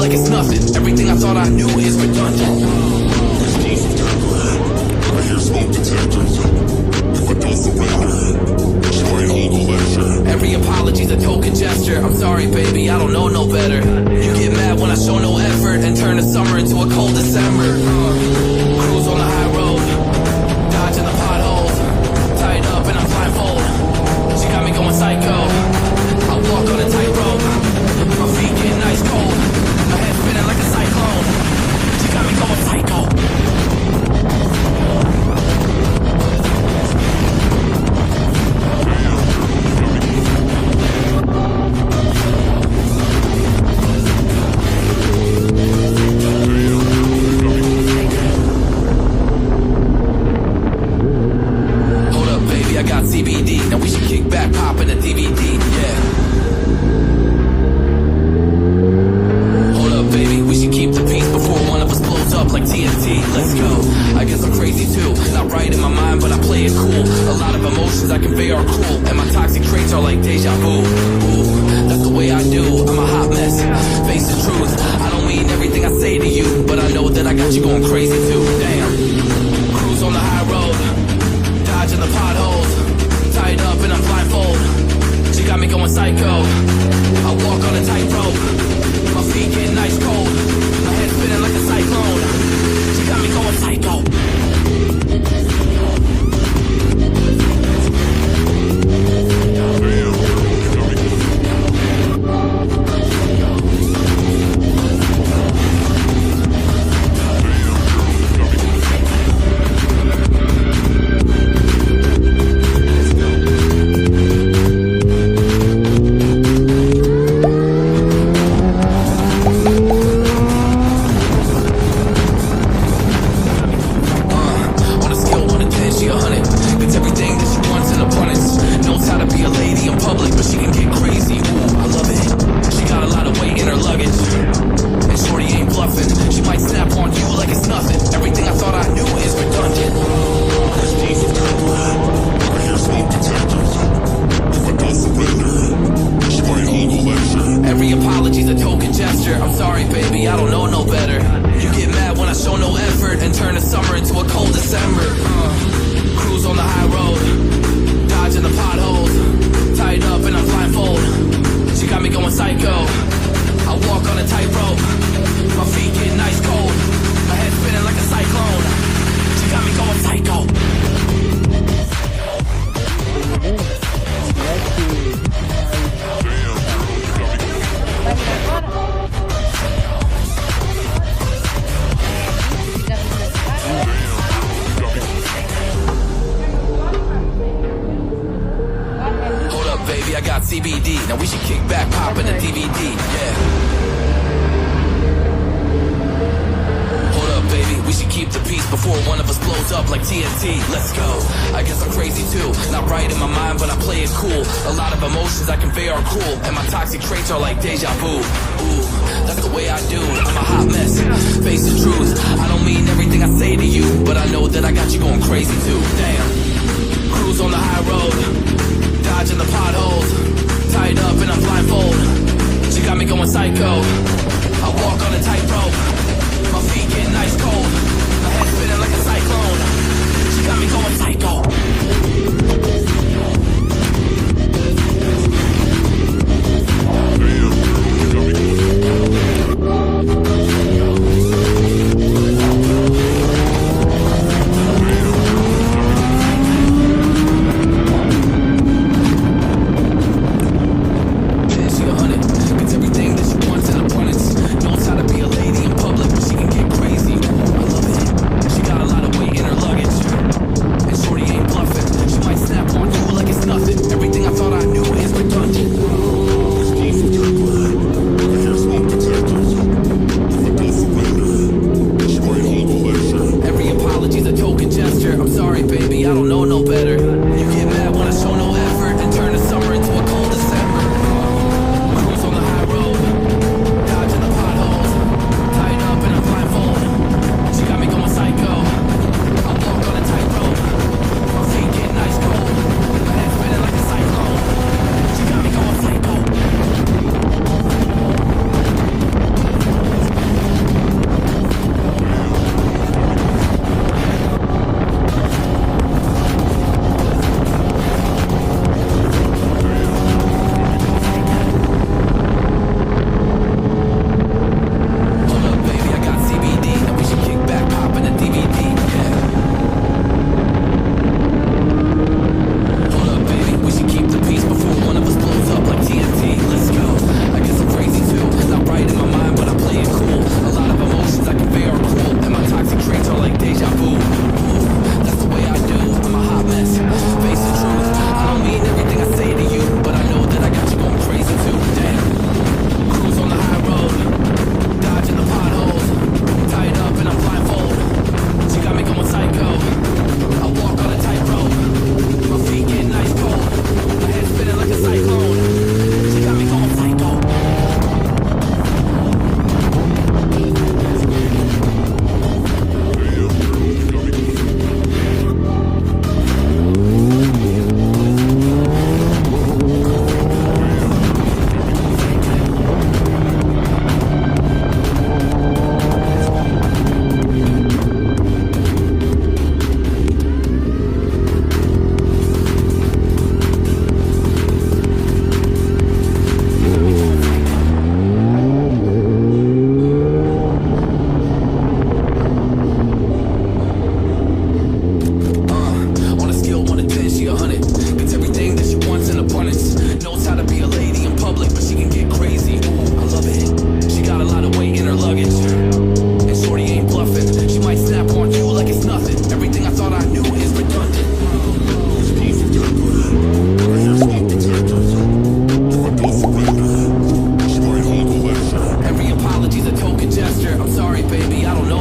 like it's nothing. Everything I thought I knew is redundant. I hear smoke detectors. If I don't surrender, she might hold a lecture. Every apology's a token gesture. I'm sorry, baby, I don't know no better. You get mad when I show no effort and turn the summer into a cold December. Cruise on the high road, dodging the potholes, tied up and I'm blindfold. She got me going psycho. I walk on a tightrope, my feet getting ice cold, my head spinning like a cyclone. She got me going psycho. I got CBD, now we should kick back, pop in a DVD, yeah. Hold up, baby, we should keep the peace before one of us blows up like TNT. Let's go. I guess I'm crazy too, not right in my mind, but I play it cool. A lot of emotions I convey are cruel, and my toxic traits are like deja vu. Ooh, that's the way I do. I'm a hot mess. Face the truth, I don't mean everything I say to you, but I know that I got you going crazy too. Damn. Cruise on the high road, dodging the potholes, tied up and I'm blindfold. She got me going psycho. I walk on a tightrope, my feet getting ice cold, my head spinning like a cyclone. She got me going psycho. I got CBD, now we should kick back, pop in a DVD, yeah. Hold up, baby, we should keep the peace before one of us blows up like TNT. Let's go. I guess I'm crazy too, not right in my mind, but I play it cool. A lot of emotions I convey are cruel, and my toxic traits are like deja vu. Ooh, that's the way I do. I'm a hot mess. Face the truth, I don't mean everything I say to you, but I know that I got you going crazy too. Damn. Cruise on the high road, dodging the potholes, tied up and I'm blindfold. She got me going psycho. I walk on a tightrope, my feet getting ice cold, my head spinning like a cyclone. She got me going psycho. Gets everything that she wants in abundance. Knows how to be a lady in public, but she can get crazy. I love baby, I don't know